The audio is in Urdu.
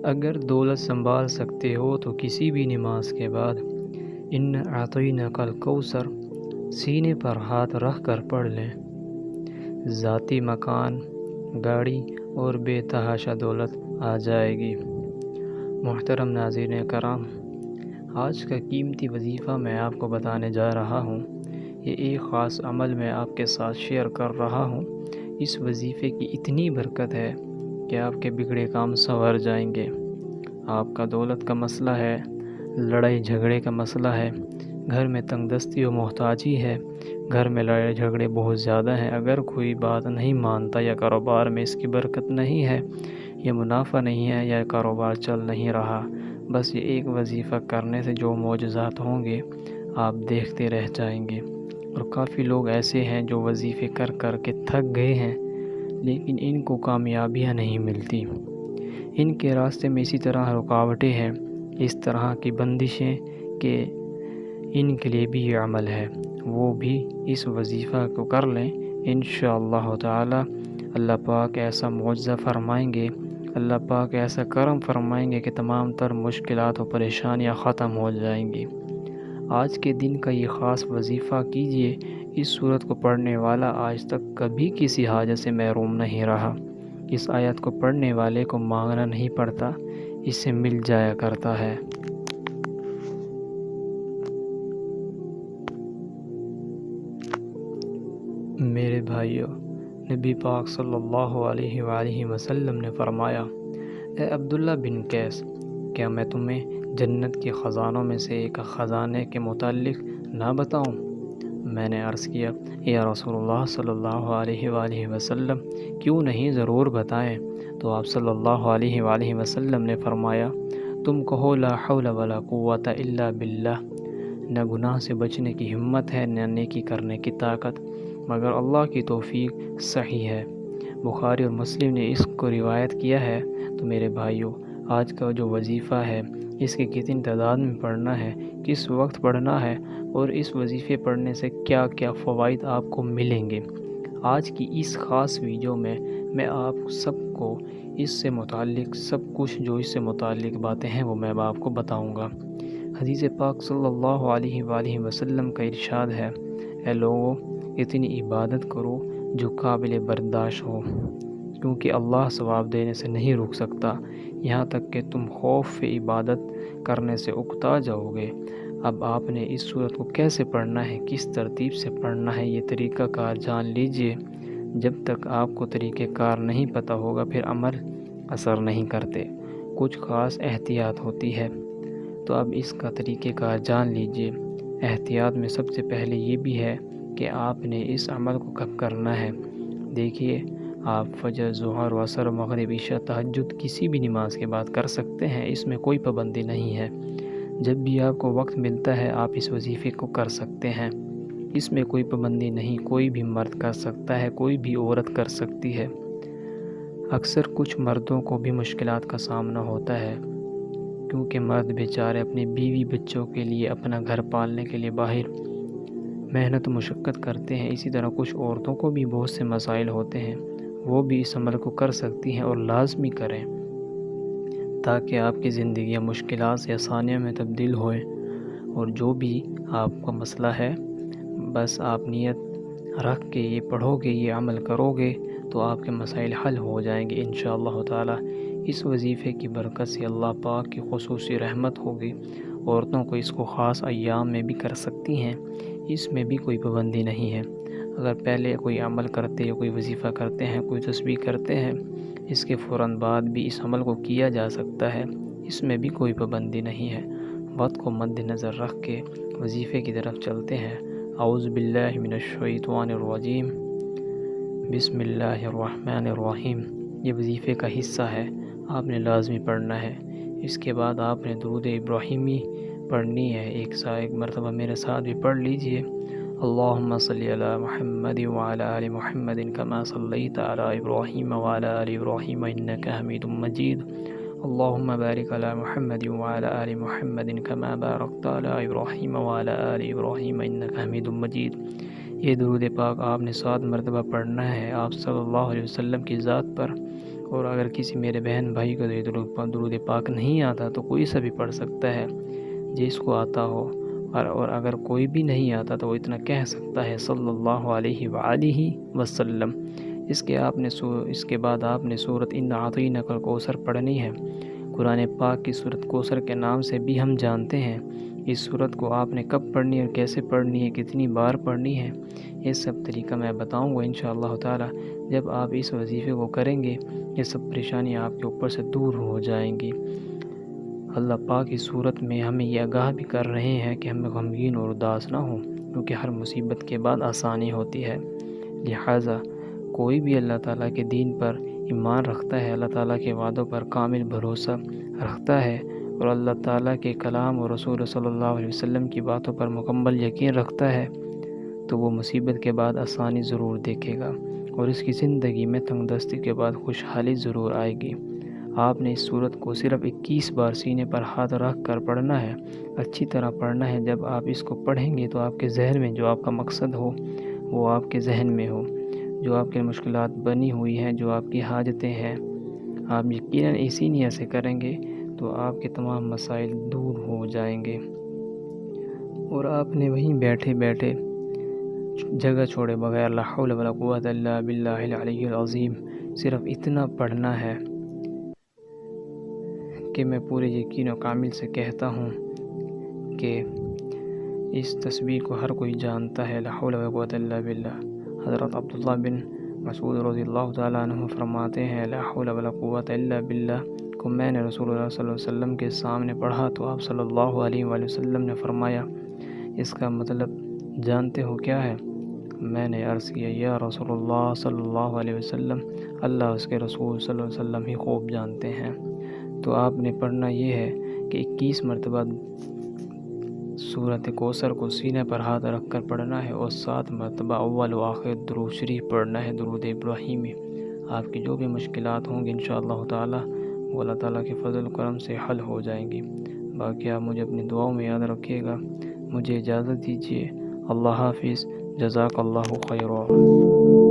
اگر دولت سنبھال سکتے ہو تو کسی بھی نماز کے بعد ان اعطیناک الکوثر سینے پر ہاتھ رکھ کر پڑھ لیں۔ ذاتی مکان، گاڑی اور بے تحاشا دولت آ جائے گی۔ محترم ناظرین کرام، آج کا قیمتی وظیفہ میں آپ کو بتانے جا رہا ہوں۔ یہ ایک خاص عمل میں آپ کے ساتھ شیئر کر رہا ہوں۔ اس وظیفے کی اتنی برکت ہے کہ آپ کے بگڑے کام سنور جائیں گے۔ آپ کا دولت کا مسئلہ ہے، لڑائی جھگڑے کا مسئلہ ہے، گھر میں تنگ دستی و محتاجی ہے، گھر میں لڑائی جھگڑے بہت زیادہ ہیں، اگر کوئی بات نہیں مانتا یا کاروبار میں اس کی برکت نہیں ہے یا منافع نہیں ہے یا کاروبار چل نہیں رہا، بس یہ ایک وظیفہ کرنے سے جو معجزات ہوں گے آپ دیکھتے رہ جائیں گے۔ اور کافی لوگ ایسے ہیں جو وظیفے کر کر کے تھک گئے ہیں لیکن ان کو کامیابیاں نہیں ملتی۔ ان کے راستے میں اسی طرح رکاوٹیں ہیں، اس طرح کی بندشیں کہ ان کے لیے بھی یہ عمل ہے، وہ بھی اس وظیفہ کو کر لیں۔ انشاءاللہ تعالی اللہ پاک ایسا معجزہ فرمائیں گے، اللہ پاک ایسا کرم فرمائیں گے کہ تمام تر مشکلات و پریشانیاں ختم ہو جائیں گی۔ آج کے دن کا یہ خاص وظیفہ کیجئے۔ اس سورت کو پڑھنے والا آج تک کبھی کسی حاجت سے محروم نہیں رہا۔ اس آیت کو پڑھنے والے کو مانگنا نہیں پڑتا، اس سے مل جایا کرتا ہے۔ میرے بھائیو، نبی پاک صلی اللہ علیہ وآلہ وسلم نے فرمایا، اے عبداللہ بن قیس، کیا میں تمہیں جنت کے خزانوں میں سے ایک خزانے کے متعلق نہ بتاؤں؟ میں نے عرض کیا، یا رسول اللہ صلی اللہ علیہ وآلہ وسلم، کیوں نہیں، ضرور بتائیں۔ تو آپ صلی اللہ علیہ وآلہ وسلم نے فرمایا، تم کہو لا حول ولا قوت الا باللہ، نہ گناہ سے بچنے کی ہمت ہے نہ نیکی کرنے کی طاقت مگر اللہ کی توفیق صحیح ہے۔ بخاری اور مسلم نے اس کو روایت کیا ہے۔ تو میرے بھائیوں، آج کا جو وظیفہ ہے اس کے کتنی تعداد میں پڑھنا ہے، کس وقت پڑھنا ہے اور اس وظیفے پڑھنے سے کیا کیا فوائد آپ کو ملیں گے، آج کی اس خاص ویڈیو میں آپ سب کو اس سے متعلق سب کچھ جو اس سے متعلق باتیں ہیں وہ میں آپ کو بتاؤں گا۔ حدیث پاک صلی اللہ علیہ وآلہ وسلم کا ارشاد ہے، اے لوگو، اتنی عبادت کرو جو قابل برداشت ہو، کیونکہ اللہ ثواب دینے سے نہیں رک سکتا یہاں تک کہ تم خوف عبادت کرنے سے اکتا جاؤ گے۔ اب آپ نے اس سورت کو کیسے پڑھنا ہے، کس ترتیب سے پڑھنا ہے، یہ طریقہ کار جان لیجئے۔ جب تک آپ کو طریقہ کار نہیں پتہ ہوگا پھر عمل اثر نہیں کرتے، کچھ خاص احتیاط ہوتی ہے۔ تو اب اس کا طریقہ کار جان لیجئے۔ احتیاط میں سب سے پہلے یہ بھی ہے کہ آپ نے اس عمل کو کب کرنا ہے۔ دیکھیے، آپ فجر، ظہر، عصر، مغرب، عشاء، تہجد کسی بھی نماز کے بعد کر سکتے ہیں، اس میں کوئی پابندی نہیں ہے۔ جب بھی آپ کو وقت ملتا ہے آپ اس وظیفے کو کر سکتے ہیں، اس میں کوئی پابندی نہیں، کوئی بھی مرد کر سکتا ہے، کوئی بھی عورت کر سکتی ہے۔ اکثر کچھ مردوں کو بھی مشکلات کا سامنا ہوتا ہے، کیونکہ مرد بیچارے اپنی بیوی بچوں کے لیے، اپنا گھر پالنے کے لیے باہر محنت و مشقت کرتے ہیں۔ اسی طرح کچھ عورتوں کو بھی بہت سے مسائل ہوتے ہیں، وہ بھی اس عمل کو کر سکتی ہیں اور لازمی کریں تاکہ آپ کی زندگی مشکلات سے آسانیوں میں تبدیل ہوئے۔ اور جو بھی آپ کا مسئلہ ہے، بس آپ نیت رکھ کے یہ پڑھو گے، یہ عمل کرو گے تو آپ کے مسائل حل ہو جائیں گے انشاءاللہ تعالی۔ اس وظیفے کی برکت سے اللہ پاک کی خصوصی رحمت ہوگی۔ عورتوں کو اس کو خاص ایام میں بھی کر سکتی ہیں، اس میں بھی کوئی پابندی نہیں ہے۔ اگر پہلے کوئی عمل کرتے ہیں، کوئی وظیفہ کرتے ہیں، کوئی تسبیح کرتے ہیں، اس کے فوراً بعد بھی اس عمل کو کیا جا سکتا ہے، اس میں بھی کوئی پابندی نہیں ہے۔ وقت کو مد نظر رکھ کے وظیفے کی طرف چلتے ہیں۔ اعوذ باللہ من الشیطان الرجیم، بسم اللہ الرحمن الرحیم۔ یہ وظیفے کا حصہ ہے، آپ نے لازمی پڑھنا ہے۔ اس کے بعد آپ نے درود ابراہیمی پڑھنی ہے، ایک مرتبہ میرے ساتھ بھی پڑھ لیجئے۔ اللہم صلی علی محمد وعلی آل محمد کما صلیت علی ابراہیم وعلی آل ابراہیم انک حمید مجید۔ اللہم بارک علی محمد وعلی آل محمد کما بارکت علی ابراہیم وعلی آل ابراہیم انک حمید مجید۔ یہ درود پاک آپ نے 7 مرتبہ پڑھنا ہے، آپ صلی اللہ علیہ وسلم کی ذات پر اور اگر کسی میرے بہن بھائی کو درود پاک نہیں آتا تو کوئی سا بھی پڑھ سکتا ہے جس کو آتا ہو، اور اگر کوئی بھی نہیں آتا تو وہ اتنا کہہ سکتا ہے صلی اللہ علیہ وآلہ وسلم۔ اس کے بعد آپ نے سورۃ انا اعطیناک الکوثر پڑھنی ہے۔ قرآن پاک کی سورۃ کوثر کے نام سے بھی ہم جانتے ہیں۔ اس سورت کو آپ نے کب پڑھنی ہے اور کیسے پڑھنی ہے، کتنی بار پڑھنی ہے، یہ سب طریقہ میں بتاؤں گا انشاءاللہ تعالی۔ جب آپ اس وظیفے کو کریں گے یہ سب پریشانیاں آپ کے اوپر سے دور ہو جائیں گی۔ اللہ پاک کی صورت میں ہمیں یہ آگاہ بھی کر رہے ہیں کہ ہمیں غمگین اور اداس نہ ہوں، کیونکہ ہر مصیبت کے بعد آسانی ہوتی ہے۔ لہٰذا کوئی بھی اللہ تعالیٰ کے دین پر ایمان رکھتا ہے، اللہ تعالیٰ کے وعدوں پر کامل بھروسہ رکھتا ہے، اور اللہ تعالیٰ کے کلام اور رسول صلی اللہ علیہ وسلم کی باتوں پر مکمل یقین رکھتا ہے، تو وہ مصیبت کے بعد آسانی ضرور دیکھے گا، اور اس کی زندگی میں تنگ دستی کے بعد خوشحالی ضرور آئے گی۔ آپ نے اس سورت کو صرف 21 بار سینے پر ہاتھ رکھ کر پڑھنا ہے، اچھی طرح پڑھنا ہے۔ جب آپ اس کو پڑھیں گے تو آپ کے ذہن میں جو آپ کا مقصد ہو وہ آپ کے ذہن میں ہو، جو آپ کی مشکلات بنی ہوئی ہیں، جو آپ کی حاجتیں ہیں، آپ یقیناً اسی نیت سے کریں گے تو آپ کے تمام مسائل دور ہو جائیں گے، اور آپ نے وہیں بیٹھے بیٹھے جگہ چھوڑے بغیر لا حول ولا قوت الا باللہ العلی العظیم صرف اتنا پڑھنا ہے کہ میں پورے یقین و کامل سے کہتا ہوں کہ اس تسبیح کو ہر کوئی جانتا ہے، لا حول ولا قوت الا باللہ۔ حضرت عبداللہ بن مسعود رضی اللہ تعالیٰ عنہ فرماتے ہیں لا حول ولا قوت الا باللہ کو میں نے رسول اللہ صلی اللہ علیہ وسلم کے سامنے پڑھا تو آپ صلی اللہ علیہ وآلہ وسلم نے فرمایا اس کا مطلب جانتے ہو کیا ہے؟ میں نے عرض کیا یا رسول اللہ صلی اللہ علیہ وسلم، اللہ اس کے رسول صلی اللہ علیہ وسلم ہی خوب جانتے ہیں۔ تو آپ نے پڑھنا یہ ہے کہ 21 مرتبہ سورۃ کوثر کو سینے پر ہاتھ رکھ کر پڑھنا ہے، اور 7 مرتبہ اول و آخر درود شریف پڑھنا ہے، درود ابراہیمی۔ آپ کی جو بھی مشکلات ہوں گی انشاءاللہ تعالی وہ اللہ تعالیٰ کے فضل و کرم سے حل ہو جائیں گی۔ باقی آپ مجھے اپنی دعاؤں میں یاد رکھیے گا۔ مجھے اجازت دیجیے، اللہ حافظ، جزاک اللہ خیرا۔